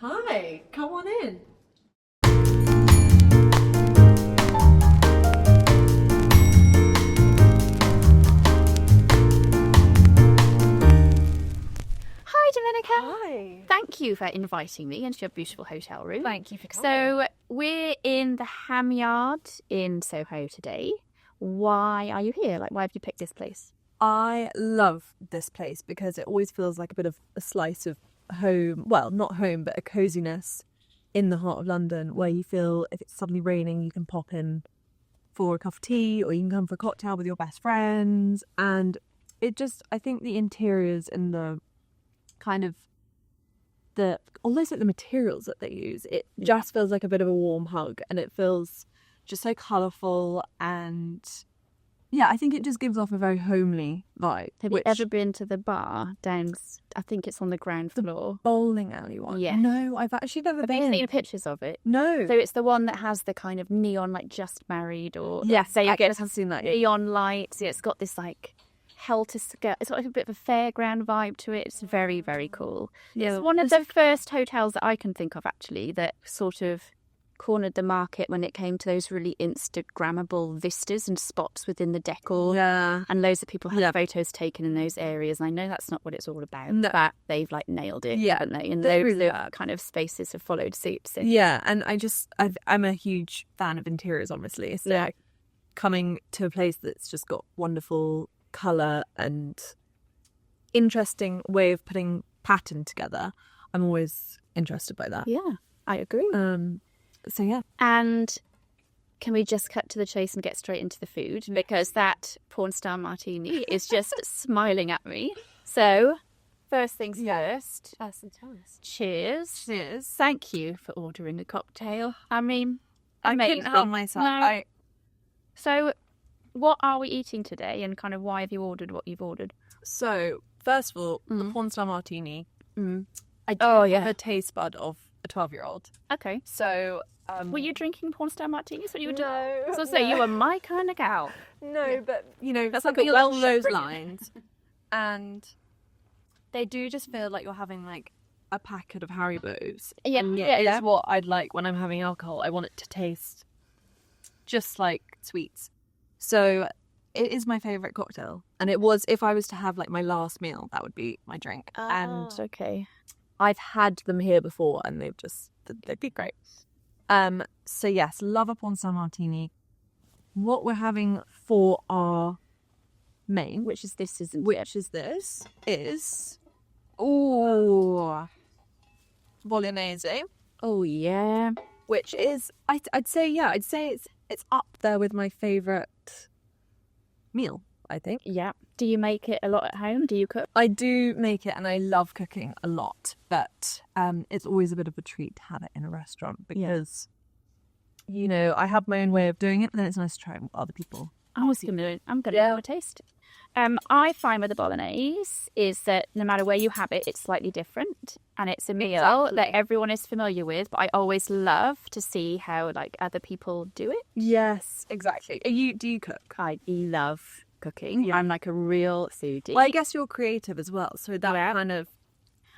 Hi, come on in. Hi, Domenica. Hi. Thank you for inviting me into your beautiful hotel room. Thank you for coming. So we're in the Ham Yard in Soho today. Why are you here? Why have you picked this place? I love this place because it always feels like a bit of a slice of home. Well, not home, but a coziness in the heart of London where you feel if it's suddenly raining, you can pop in for a cup of tea or you can come for a cocktail with your best friends. And I think the interiors and the kind of almost like the materials that they use, it just feels like a bit of a warm hug, and it feels just so colourful, and yeah, I think it just gives off a very homely vibe. Have you ever been to the bar down? I think it's on the ground floor. Bowling alley one? Yeah. No, I've actually never been. Have you seen pictures of it? No. So it's the one that has the kind of neon, just married, or Yes, there you I go. have seen that. Neon lights. Yeah, it's got this helter-skelter. It's got a bit of a fairground vibe to it. It's very, very cool. Yeah, it's one of the first hotels that I can think of actually that sort of cornered the market when it came to those really Instagrammable vistas and spots within the decor. Yeah. And loads of people had photos taken in those areas. And I know that's not what it's all about, but they've nailed it, haven't they? And those really kind of spaces have followed suit. So. Yeah, and I'm a huge fan of interiors, honestly. So coming to a place that's just got wonderful colour and interesting way of putting pattern together, I'm always interested by that. Yeah, I agree. So yeah. And can we just cut to the chase and get straight into the food? Because that pornstar martini is just smiling at me. So, first things first. Cheers. Cheers. Thank you for ordering a cocktail. I mean, I amazing. couldn't help myself. No. So, what are we eating today, and kind of why have you ordered what you've ordered? So, first of all, the pornstar martini. I do have a taste bud of a 12-year-old. Okay. So, were you drinking pornstar martinis when you were doing? No. So say you were my kind of gal. No, but that's something like along those lines. And they do just feel like you're having a packet of Haribos. Yeah, and it's what I'd like when I'm having alcohol. I want it to taste just like sweets. So it is my favourite cocktail. And it was, if I was to have my last meal, that would be my drink. And okay. I've had them here before and they'd be great. So yes, love a pornstar martini. What we're having for our main, which is this, isn't which it? is this, is bolognese. Oh yeah. Which is I'd say it's up there with my favourite meal, I think. Yeah. Do you make it a lot at home? Do you cook? I do make it and I love cooking a lot, but it's always a bit of a treat to have it in a restaurant because, I have my own way of doing it, but then it's nice to try it with other people. I'm gonna have a taste. I find with the bolognese is that no matter where you have it, it's slightly different, and it's a meal that everyone is familiar with. But I always love to see how other people do it. Yes, exactly. Do you cook? I love cooking. Yeah. I'm a real foodie. Well, I guess you're kind of, so that kind of.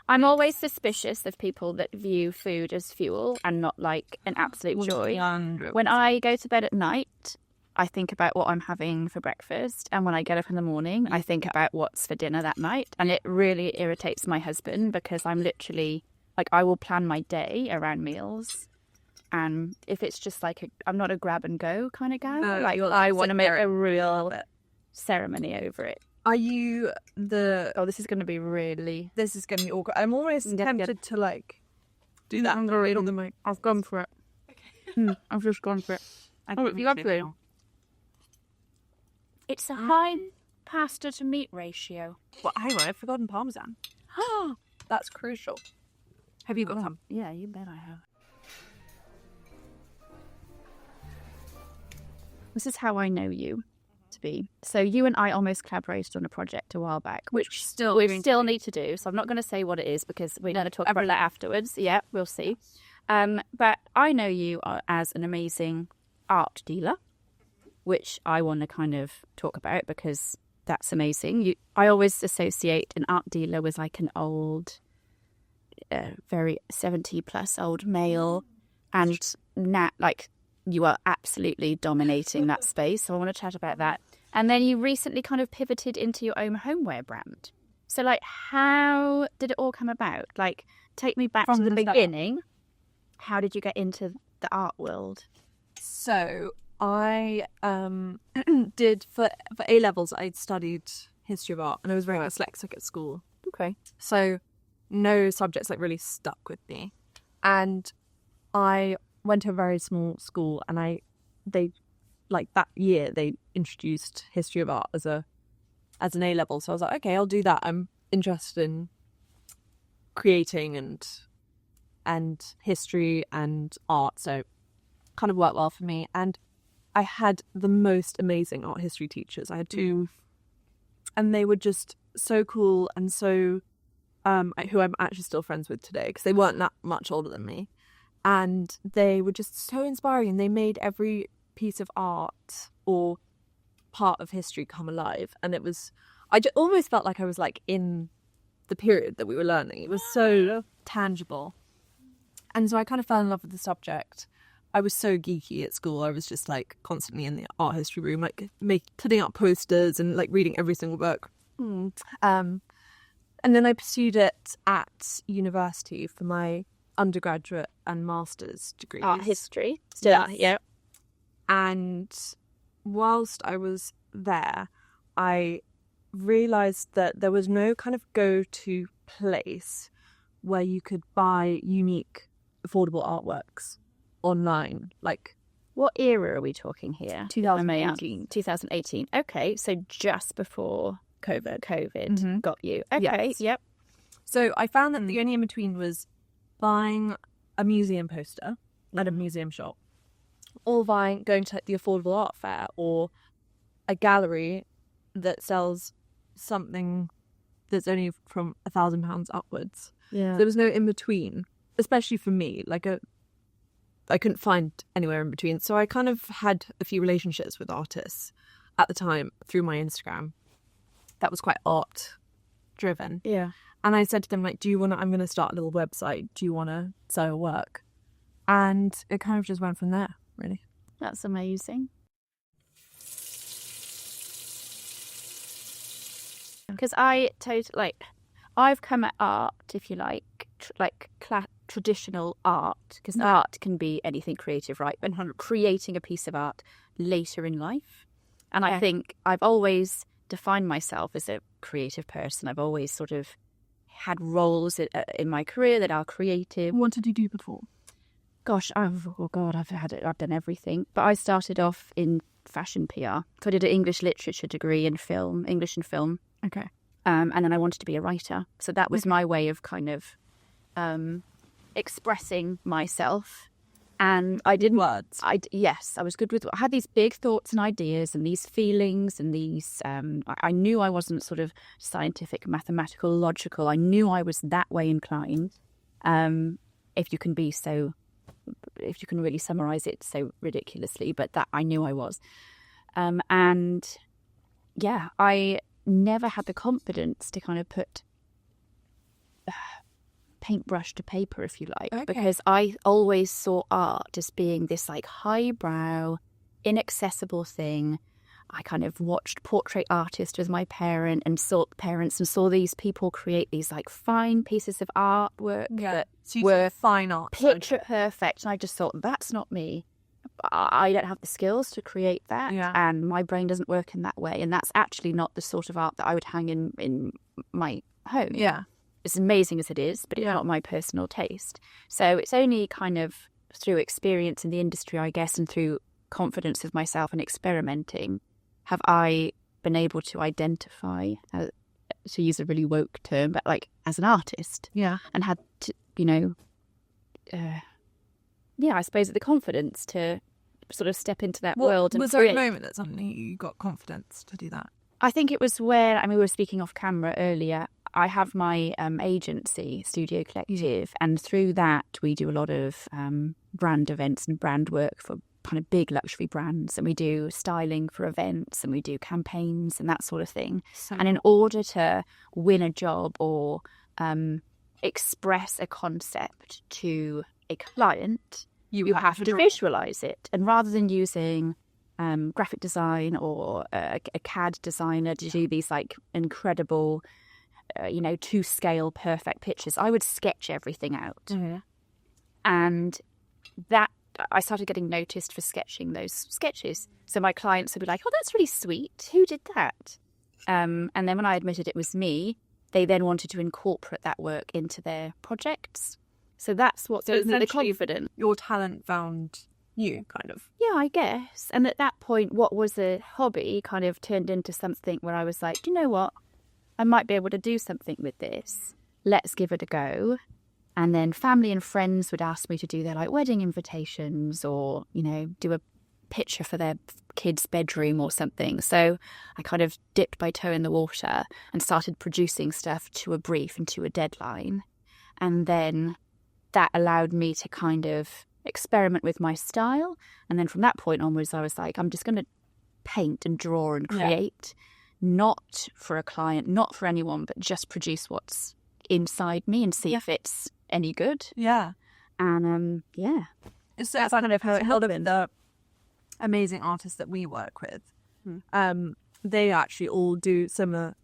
I'm always suspicious of people that view food as fuel and not an absolute joy. 100%. When I go to bed at night, I think about what I'm having for breakfast, and when I get up in the morning, I think about what's for dinner that night. And it really irritates my husband because I'm literally I will plan my day around meals, and if it's just I'm not a grab and go kind of gal. No, I want to make a real ceremony over it. Are you this is going to be awkward. I'm almost tempted to do that. I'm going to read on the mic. I've gone for it. Okay. I've just gone for it. It's a high pasta to meat ratio. Well, hang on, I've forgotten parmesan. That's crucial. Have you got some? Yeah, you bet I have. This is how I know you to be. So you and I almost collaborated on a project a while back, which we still need to do. So I'm not going to say what it is because we're going to talk about that afterwards. Yeah, we'll see. But I know you as an amazing art dealer, which I want to kind of talk about because that's amazing. I always associate an art dealer with an old a very 70-plus old male, and now, like, you are absolutely dominating that space. So I want to chat about that. And then you recently kind of pivoted into your own homeware brand. So, like, how did it all come about? Like, take me back to the beginning. How did you get into the art world? So I did, for A-levels, I studied history of art, and I was very dyslexic at school. Okay. So no subjects like really stuck with me. And I went to a very small school, and they that year they introduced history of art as an A-level. So I was like, okay, I'll do that. I'm interested in creating and history and art, so kind of worked well for me. And I had the most amazing art history teachers. I had two, and they were just so cool, and so who I'm actually still friends with today, because they weren't that much older than me, and they were just so inspiring. They made every piece of art or part of history come alive, and it was, almost felt like I was like in the period that we were learning. It was so tangible, and so I kind of fell in love with the subject. I was so geeky at school. I was just like constantly in the art history room, like putting up posters and like reading every single book. And then I pursued it at university for my undergraduate and master's degrees. Art history. Still, yes. Yeah. And whilst I was there, I realised that there was no kind of go-to place where you could buy unique, affordable artworks online. Like, what era are we talking here? 2018. 2018. Okay, so just before COVID got you. Okay, yes. Yep. So I found that the only in-between was buying a museum poster at a museum shop, or going to the affordable art fair, or a gallery that sells something that's only from £1,000 upwards. Yeah. So there was no in-between, especially for me. Like, I couldn't find anywhere in between. So I kind of had a few relationships with artists at the time through my Instagram. That was quite art driven. Yeah. And I said to them, like, I'm going to start a little website. Do you want to sell your work? And it kind of just went from there, really. That's amazing. Because I've come at art, if you like, traditional art, because art can be anything creative, right? But creating a piece of art later in life. And I think I've always defined myself as a creative person. I've always sort of had roles in my career that are creative. What did you do before? Gosh, I've done everything. But I started off in fashion PR. So I did an English literature degree in English and film. Okay. And then I wanted to be a writer. So that was my way of kind of expressing myself. And I didn't... Words. Yes, I was good with... I had these big thoughts and ideas and these feelings and these... I knew I wasn't sort of scientific, mathematical, logical. I knew I was that way inclined. If you can really summarise it so ridiculously, but that I knew I was. And yeah, I never had the confidence to kind of put paintbrush to paper, if you like, because I always saw art as being this like highbrow, inaccessible thing. I kind of watched portrait artists with my parents and saw these people create these like fine pieces of artwork that were fine art, picture perfect, and I just thought, that's not me. I don't have the skills to create that, and my brain doesn't work in that way, and that's actually not the sort of art that I would hang in my home. Yeah, as amazing as it is, but it's not my personal taste. So it's only kind of through experience in the industry, I guess, and through confidence with myself and experimenting, have I been able to identify, to use a really woke term, but like as an artist. Yeah. And had to, I suppose the confidence to sort of step into that world. And was there a moment that suddenly you got confidence to do that? I think it was where, we were speaking off camera earlier. I have my agency, Studio Collective, and through that we do a lot of brand events and brand work for kind of big luxury brands, and we do styling for events and we do campaigns and that sort of thing. And in order to win a job or express a concept to a client, you have to draw. visualize it. And rather than using graphic design or a CAD designer to do these like incredible, to scale perfect pictures, I would sketch everything out. Mm-hmm. And that I started getting noticed for sketching those sketches. So my clients would be like, "Oh, that's really sweet. Who did that?" And then when I admitted it was me, they then wanted to incorporate that work into their projects. So that's what the confident. Your talent found you, kind of. Yeah, I guess. And at that point, what was a hobby kind of turned into something where I was like, do you know what? I might be able to do something with this. Let's give it a go. And then family and friends would ask me to do their like wedding invitations or, do a picture for their kid's bedroom or something. So I kind of dipped my toe in the water and started producing stuff to a brief and to a deadline. And then that allowed me to kind of experiment with my style. And then from that point onwards, I was like, I'm just going to paint and draw and create, not for a client, not for anyone, but just produce what's inside me and see if it's any good. Yeah. And It's kind of how it helped the amazing artists that we work with. They actually all do similar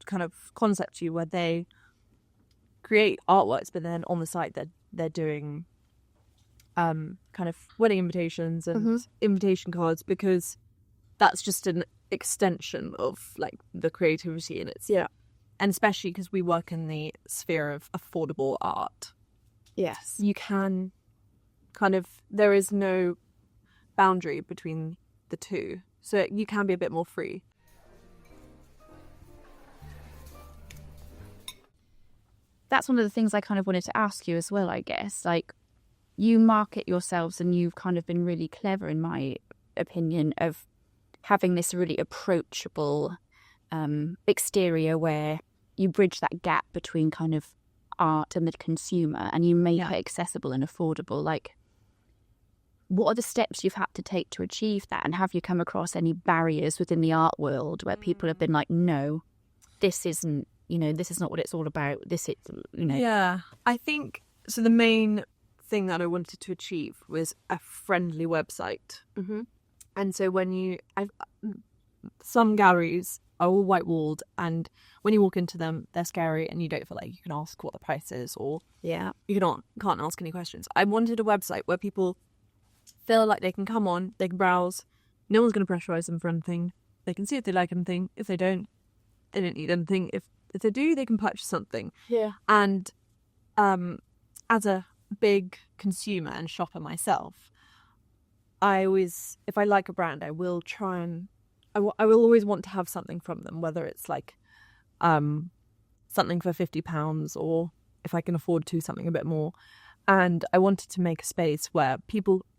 kind of concept to you, where they create artworks, but then on the site they're doing kind of wedding invitations and invitation cards, because that's just an extension of like the creativity, and it's and especially because we work in the sphere of affordable art. Yes. You can there is no boundary between the two. So you can be a bit more free. That's one of the things I kind of wanted to ask you as well, I guess. Like, you market yourselves and you've kind of been really clever, in my opinion, of having this really approachable exterior where you bridge that gap between kind of art and the consumer, and you make it accessible and affordable. Like, what are the steps you've had to take to achieve that? And have you come across any barriers within the art world where people have been like, no, this isn't, this is not what it's all about. This is, Yeah, I think so. The main thing that I wanted to achieve was a friendly website. Mm-hmm. And so some galleries are all white walled, and when you walk into them, they're scary, and you don't feel like you can ask what the price is, or you can't ask any questions. I wanted a website where people feel like they can come on, they can browse, no one's going to pressurize them for anything. They can see if they like anything. If they don't need anything. If they do, they can purchase something. Yeah. And as a big consumer and shopper myself, if I like a brand, I will try and I will always want to have something from them, whether it's like something for £50, or if I can afford to, something a bit more. And I wanted to make a space where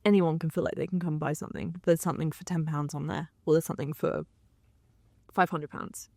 anyone can feel like they can come buy something. There's something for £10 on there, or there's something for £500.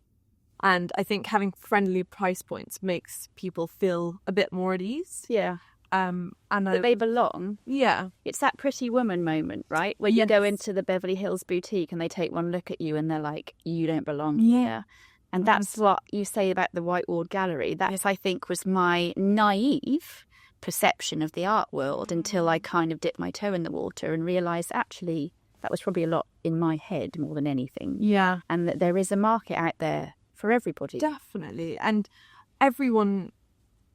And I think having friendly price points makes people feel a bit more at ease. Yeah. And that they belong. Yeah. It's that Pretty Woman moment, right? Where you go into the Beverly Hills boutique and they take one look at you and they're like, you don't belong here. And that's what you say about the white walled gallery. That, I think, was my naive perception of the art world until I kind of dipped my toe in the water and realised actually that was probably a lot in my head more than anything. Yeah. And that there is a market out there for everybody. Definitely. And everyone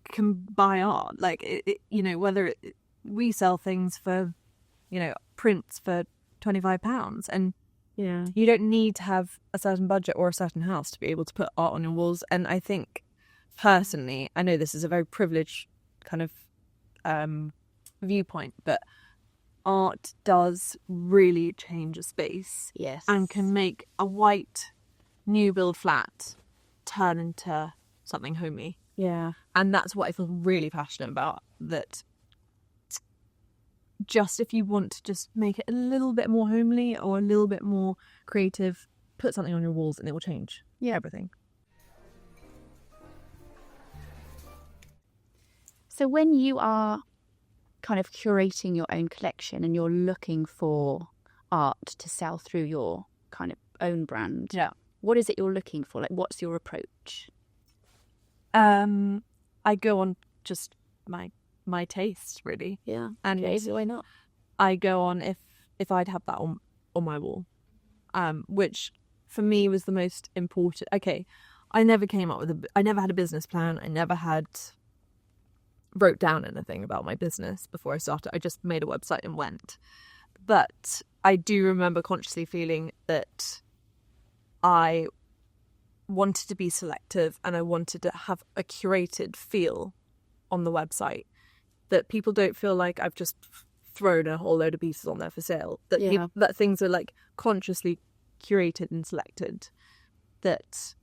can buy art. Like, whether we sell things for, prints for £25, and you don't need to have a certain budget or a certain house to be able to put art on your walls. And I think, personally, I know this is a very privileged kind of viewpoint, but art does really change a space. Yes. And can make a white new build flat turn into something homey. Yeah. And that's what I feel really passionate about, that just if you want to just make it a little bit more homely or a little bit more creative, put something on your walls and it will change everything. So when you are kind of curating your own collection and you're looking for art to sell through your kind of own brand, what is it you're looking for? Like, what's your approach? I I go on just my taste, really. Yeah. And Okay, why not? I go on if I'd have that on my wall, which for me was the most important. Okay, I never had a business plan. I never wrote down anything about my business before I started. I just made a website and went. But I do remember consciously feeling that I wanted to be selective and I wanted to have a curated feel on the website, that people don't feel like I've just thrown a whole load of pieces on there for sale, that that things are like consciously curated and selected, that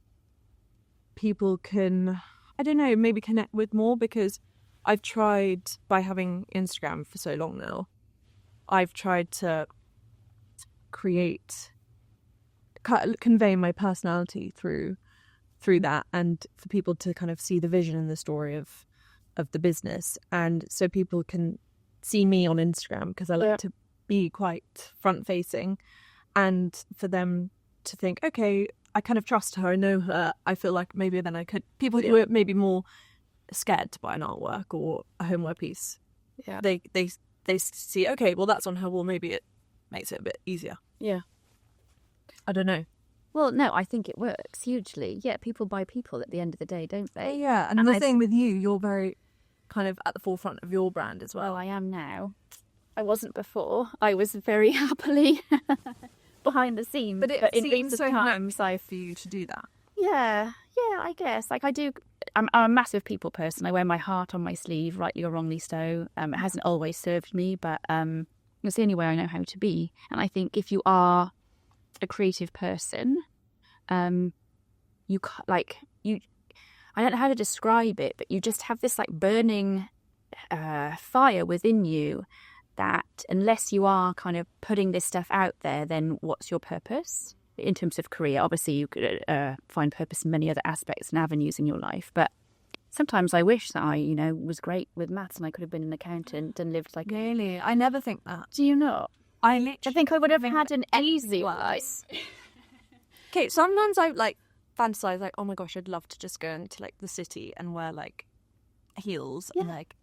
people can, I don't know, maybe connect with more. Because I've tried, by having Instagram for so long now, I've tried to convey my personality through that, and for people to kind of see the vision and the story of the business. And so people can see me on Instagram, because I like to be quite front facing, and for them to think, okay, I kind of trust her, I know her. I feel like maybe then I could, people who are maybe more scared to buy an artwork or a homeware piece, they see, okay, well, that's on her wall, maybe it makes it a bit easier. I don't know. Well, no, I think it works hugely. Yeah, people buy people at the end of the day, don't they? Yeah, and the thing with you're very kind of at the forefront of your brand as well. Well, I am now. I wasn't before. I was very happily behind the scenes. But it seems so necessary for you to do that. Yeah, I guess. Like, I do. I'm a massive people person. I wear my heart on my sleeve, rightly or wrongly so. It hasn't always served me, but it's the only way I know how to be. And I think if you are a creative person, I don't know how to describe it, but you just have this like burning fire within you, that unless you are kind of putting this stuff out there, then what's your purpose in terms of career? Obviously you could find purpose in many other aspects and avenues in your life, but sometimes I wish that I, was great with maths and I could have been an accountant and lived like... Really? I never think that. Do you not? I think I would have had an easy life. Okay, sometimes I like fantasize like, oh my gosh, I'd love to just go into like the city and wear like heels and like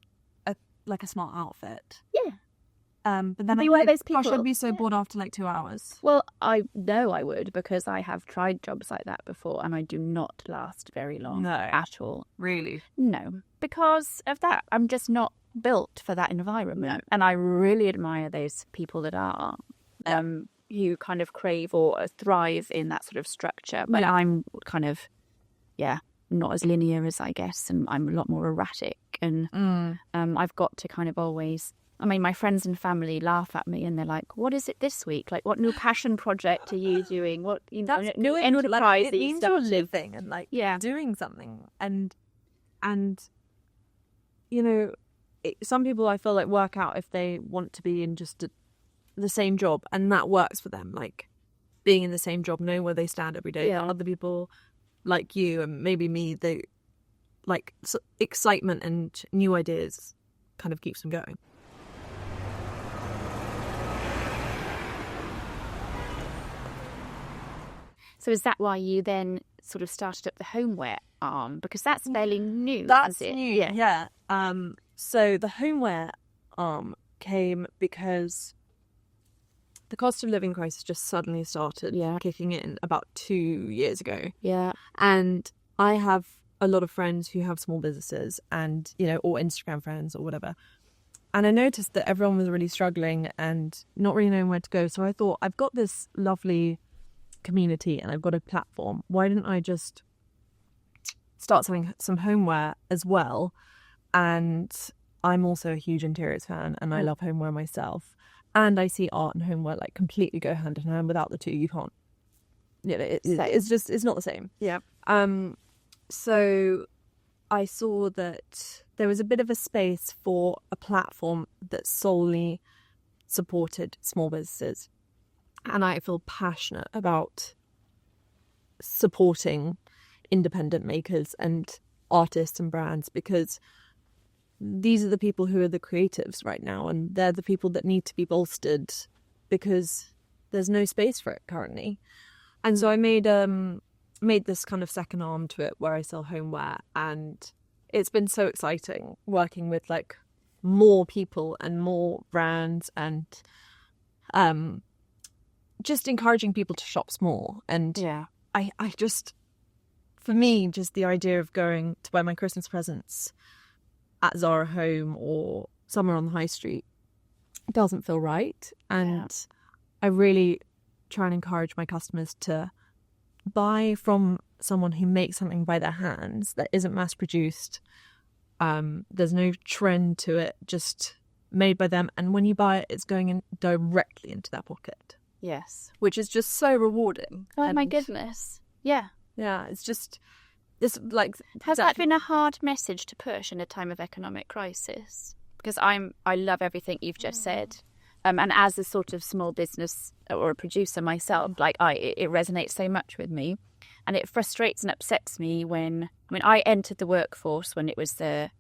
a smart outfit. Yeah. But then gosh, I'd be so bored after like 2 hours. Well, I know I would, because I have tried jobs like that before and I do not last very long at all. Really? No, because of that. I'm just not built for that environment. And I really admire those people that are, who kind of crave or thrive in that sort of structure. But I'm kind of, not as linear as I guess, and I'm a lot more erratic. And I've got to kind of always... I mean, my friends and family laugh at me and they're like, what is it this week? Like, what new passion project are you doing? What, new enterprise? It means you're living and like doing something. And some people I feel like work out if they want to be in just the same job, and that works for them. Like being in the same job, knowing where they stand every day. Yeah. Other people like you and maybe me, they like excitement and new ideas kind of keeps them going. So is that why you then sort of started up the homeware arm? Because that's fairly new, That's isn't it? new, yeah. So the homeware arm came because the cost of living crisis just suddenly started kicking in about 2 years ago. Yeah. And I have a lot of friends who have small businesses and, or Instagram friends or whatever. And I noticed that everyone was really struggling and not really knowing where to go. So I thought, I've got this lovely community and I've got a platform. Why didn't I just start selling some homeware as well? And I'm also a huge interiors fan and I love homeware myself. And I see art and homeware like completely go hand in hand. Without the two, you can't. It's not the same. Yeah. So I saw that there was a bit of a space for a platform that solely supported small businesses. And I feel passionate about supporting independent makers and artists and brands, because these are the people who are the creatives right now, and they're the people that need to be bolstered because there's no space for it currently. And so I made this kind of second arm to it where I sell homeware, and it's been so exciting working with like more people and more brands, and just encouraging people to shop small. And I just, for me, just the idea of going to buy my Christmas presents at Zara Home or somewhere on the high street doesn't feel right. And I really try and encourage my customers to buy from someone who makes something by their hands that isn't mass produced. There's no trend to it, just made by them. And when you buy it, it's going in directly into their pocket. Yes. Which is just so rewarding. Oh, my goodness. Yeah. Yeah, it's like... Has that been a hard message to push in a time of economic crisis? Because I love everything you've just said. And as a sort of small business or a producer myself, like it resonates so much with me. And it frustrates and upsets me when... I mean, I entered the workforce when it was the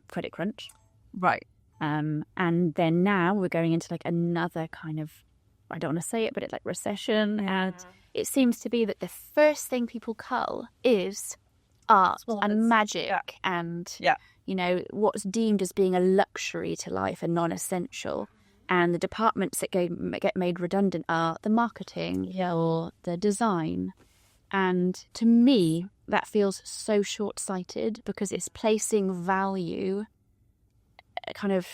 credit crunch. Right. And then now we're going into like another kind of... I don't want to say it, but it's like recession. And it seems to be that the first thing people cull is art and magic and, you know, what's deemed as being a luxury to life and non-essential. And the departments that get made redundant are the marketing or the design. And to me, that feels so short-sighted because it's placing value kind of...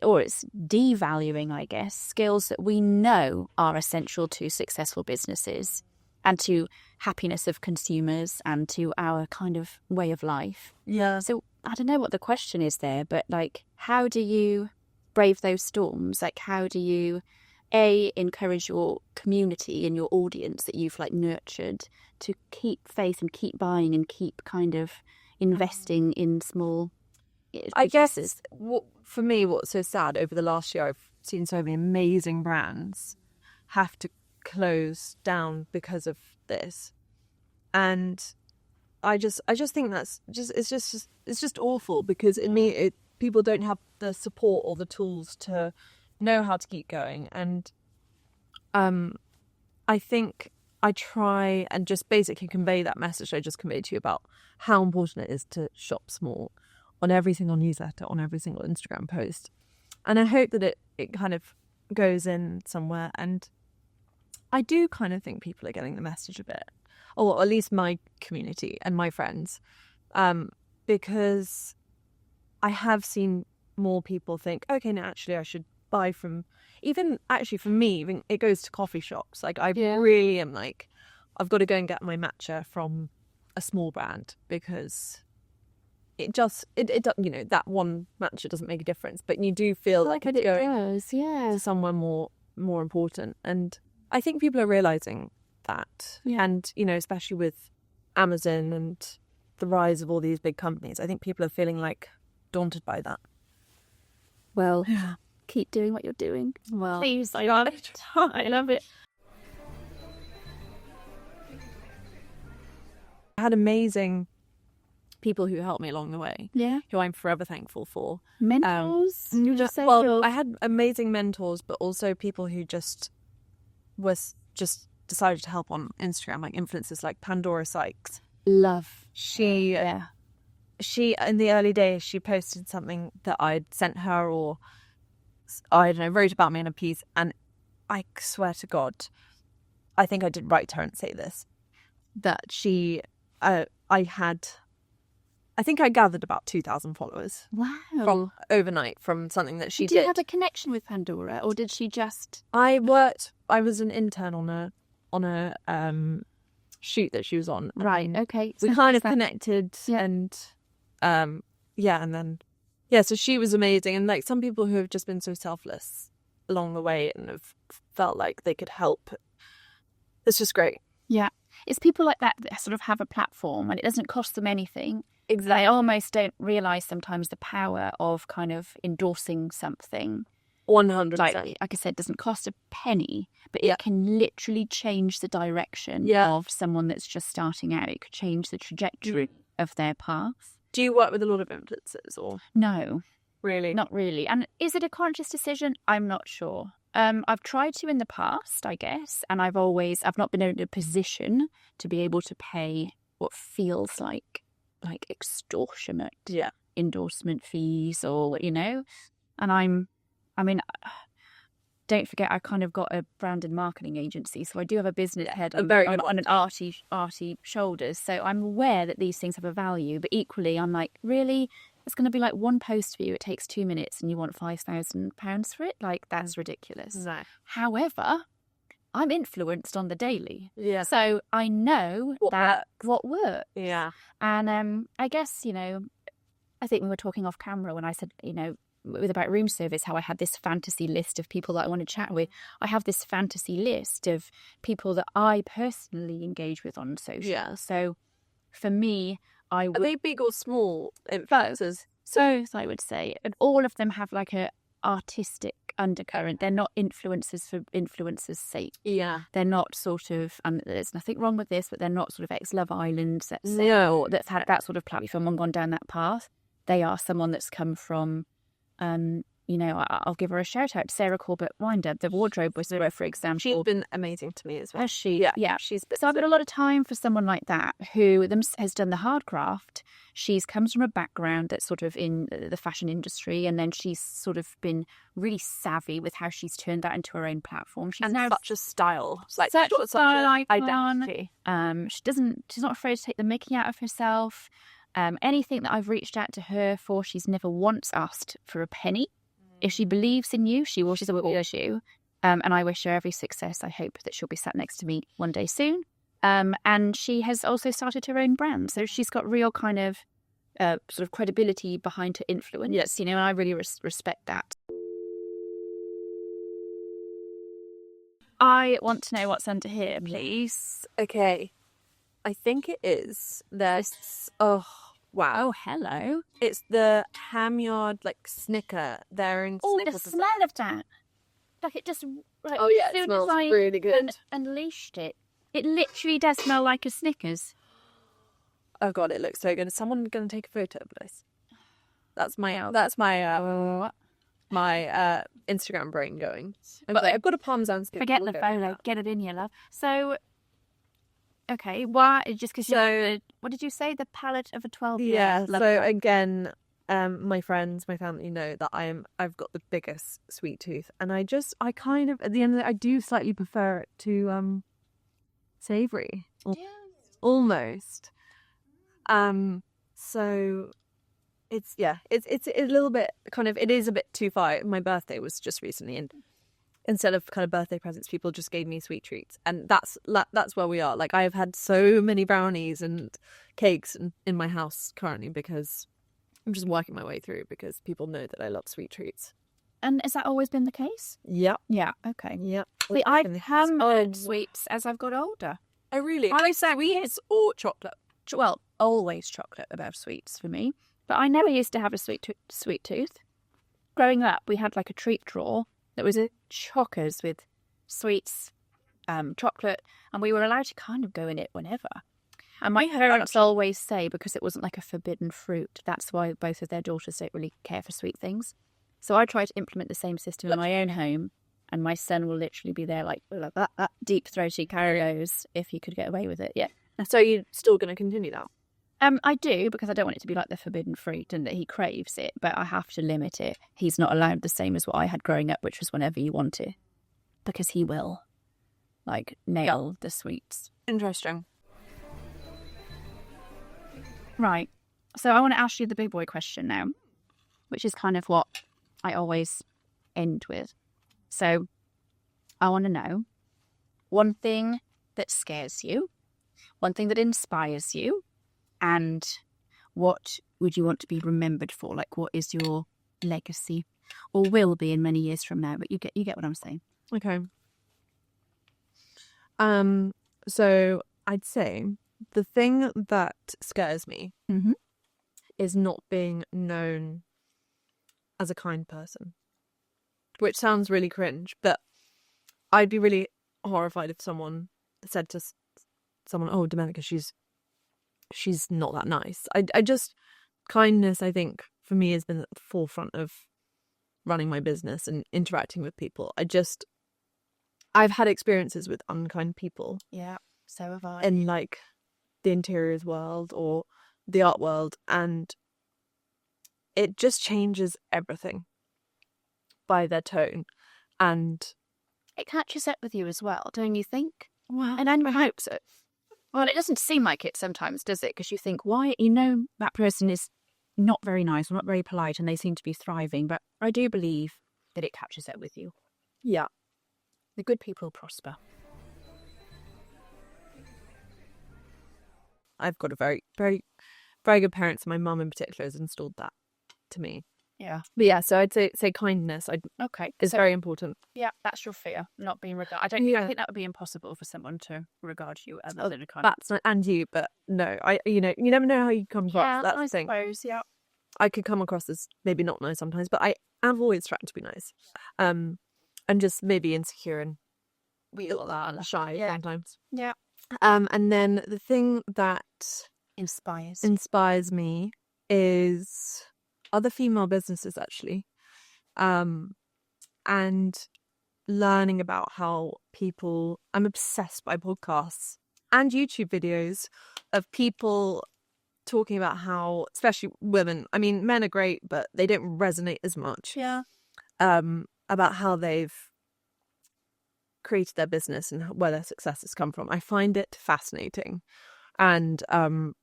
or it's devaluing, I guess, skills that we know are essential to successful businesses and to happiness of consumers and to our kind of way of life. Yeah. So I don't know what the question is there, but like, how do you brave those storms? Like, how do you, encourage your community and your audience that you've like nurtured to keep faith and keep buying and keep kind of investing in small... I guess for me, what's so sad over the last year, I've seen so many amazing brands have to close down because of this, and I just think that's just it's just awful because people don't have the support or the tools to know how to keep going, and I think I try and just basically convey that message I just conveyed to you about how important it is to shop small on every single newsletter, on every single Instagram post. And I hope that it kind of goes in somewhere. And I do kind of think people are getting the message a bit, or at least my community and my friends, because I have seen more people think, okay, now actually I should buy from, even actually for me, even it goes to coffee shops. Like I really am like, I've got to go and get my matcha from a small brand because... it you know, that one matcha doesn't make a difference, but you do feel like it's going to somewhere more important. And I think people are realizing that. And, you know, especially with Amazon and the rise of all these big companies, I think people are feeling like daunted by that. Well, keep doing what you're doing. Well, please, I love it. I had amazing people who helped me along the way, who I'm forever thankful for. Mentors? I had amazing mentors, but also people who just decided to help on Instagram, like influencers like Pandora Sykes. Love. She in the early days, she posted something that I'd sent her, or I don't know, wrote about me in a piece, and I swear to God, I think I did write to her and say this, that she, I think I gathered about 2,000 followers. Wow. From overnight, from something that she did. Did you have a connection with Pandora, or did she just... I was an intern on a shoot that she was on. Right, okay. We kind of connected and and then so she was amazing. And like some people who have just been so selfless along the way and have felt like they could help. It's just great. Yeah. It's people like that sort of have a platform and it doesn't cost them anything. Exactly. They almost don't realise sometimes the power of kind of endorsing something. 100%. Like I said, it doesn't cost a penny, but it can literally change the direction of someone that's just starting out. It could change the trajectory of their path. Do you work with a lot of influencers or? No. Really? Not really. And is it a conscious decision? I'm not sure. I've tried to in the past, I guess, and I've not been in a position to be able to pay what feels like like extortionate endorsement fees or, you know, and I mean, don't forget, I kind of got a brand and marketing agency, so I do have a business head on an arty shoulders. So I'm aware that these things have a value, but equally, I'm like, really, it's going to be like one post for you. It takes 2 minutes, and you want £5,000 for it? Like, that's ridiculous. No. However, I'm influenced on the daily, so I know what works. Yeah, and I guess, you know, I think we were talking off camera when I said, you know, about room service, how I had this fantasy list of people that I want to chat with. I have this fantasy list of people that I personally engage with on social. Yeah. So for me, Are they big or small influencers? So I would say, and all of them have like a artistic undercurrent. They're not influencers for influencers' sake. Yeah. They're not sort of, and there's nothing wrong with this, but they're not sort of ex-Love Island that's had that sort of platform and gone down that path. They are someone that's come from, you know, I'll give her a shout out, Sarah Corbett-Winder, the wardrobe whisperer, for example. She's been amazing to me as well. Has she? Yeah. So I've got a lot of time for someone like that who has done the hard craft. She's comes from a background that's sort of in the fashion industry, and then she's sort of been really savvy with how she's turned that into her own platform. She's now such a style, like such a style icon. Identity. She's not afraid to take the mickey out of herself. Anything that I've reached out to her for, she's never once asked for a penny. If she believes in you, she will support you. And I wish her every success. I hope that she'll be sat next to me one day soon. And she has also started her own brand. So she's got real kind of sort of credibility behind her influence. Yes. You know, and I really respect that. I want to know what's under here, please. Okay. I think it is this. Oh, wow. Oh, hello. It's the Hamyard, like, Snicker. They're in Oh, the smell of that. Like, it just... Like, oh, yeah, it smells really good. Unleashed it. It literally does smell like a Snickers. Oh, God, it looks so good. Is someone going to take a photo of this? That's my Instagram brain going. I've got a Parmesan stick. Forget the photo. Get it in here, love. So... Okay, why? Just because what did you say? The palate of a 12-year-old? Yeah, so again, my friends, my family know that I've got the biggest sweet tooth. And I kind of, at the end of the day, I do slightly prefer it to savoury. Almost. So it's a little bit kind of, it is a bit too far. My birthday was just recently, and instead of kind of birthday presents, people just gave me sweet treats. And that's where we are. Like, I have had so many brownies and cakes in my house currently because I'm just working my way through, because people know that I love sweet treats. And has that always been the case? Yep. Yeah, okay. Yep. See, I have had sweets as I've got older. Oh, really? I say sweets or chocolate? Well, always chocolate above sweets for me. But I never used to have a sweet tooth. Growing up, we had like a treat drawer that was chockers with sweets, chocolate, and we were allowed to kind of go in it whenever. And my parents always say, because it wasn't like a forbidden fruit, that's why both of their daughters don't really care for sweet things. So I try to implement the same system in my own home, and my son will literally be there like deep throaty carrios if he could get away with it. Yeah. So you're still going to continue that? I do, because I don't want it to be like the forbidden fruit and that he craves it, but I have to limit it. He's not allowed the same as what I had growing up, which was whenever you want it, because he will, like, nail the sweets. Interesting. Right. So I want to ask you the big boy question now, which is kind of what I always end with. So I want to know one thing that scares you, one thing that inspires you, and what would you want to be remembered for? Like, what is your legacy, or will be in many years from now? But you get what I'm saying. Okay. So I'd say the thing that scares me is not being known as a kind person, which sounds really cringe, but I'd be really horrified if someone said to someone, "Oh, Domenica, she's not that nice." I just, kindness, I think, for me, has been at the forefront of running my business and interacting with people. I've had experiences with unkind people. Yeah, so have I. In, like, the interiors world, or the art world, and it just changes everything by their tone. And it catches up with you as well, don't you think? well, And I hope so. Well, it doesn't seem like it sometimes, does it? Because you think, why, that person is not very nice or not very polite and they seem to be thriving. But I do believe that it catches up with you. yeah. The good people prosper. I've got a very, very, very good parents. My mum in particular has installed that to me. Yeah. But yeah, so I'd say kindness Okay. is very important. Yeah, that's your fear, not being regarded. I think that would be impossible for someone to regard you other than a kind. That's not, and you, but no, you never know how you come across. Yeah, that's I the thing. suppose, yeah. I could come across as maybe not nice sometimes, but I have always tried to be nice. And just maybe insecure and shy sometimes. Yeah. And then the thing that inspires me is other female businesses, actually, and learning about how people. I'm obsessed by podcasts and YouTube videos of people talking about how, especially women, I mean, men are great, but they don't resonate as much. Yeah. About how they've created their business and where their success has come from. I find it fascinating. And on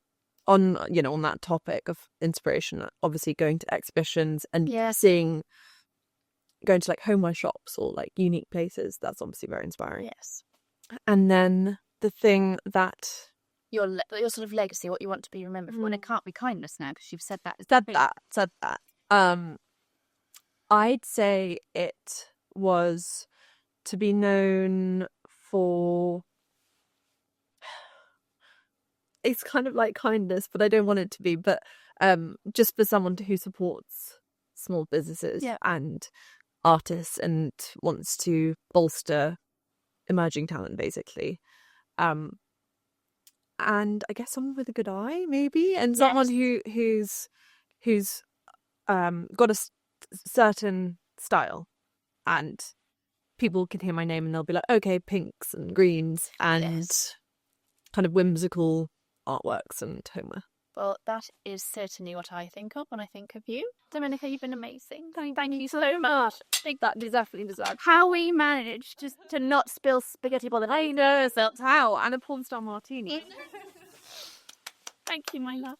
that topic of inspiration, obviously going to exhibitions and going to like homeware shops or like unique places, that's obviously very inspiring. Yes. And then the thing that your sort of legacy, what you want to be remembered for, and it can't be kindness now because you've said that. Said that. I'd say it was to be known for. It's kind of like kindness, but I don't want it to be. But just for someone who supports small businesses and artists and wants to bolster emerging talent, basically. And I guess someone with a good eye, maybe, and someone who's got a certain style, and people can hear my name and they'll be like, okay, pinks and greens and kind of whimsical artworks and homeware. Well, that is certainly what I think of when I think of you. Domenica, you've been amazing. Thank you so much. I think that definitely deserves. How we managed to not spill spaghetti bolognese. I know, how, and a pornstar martini. Thank you, my love.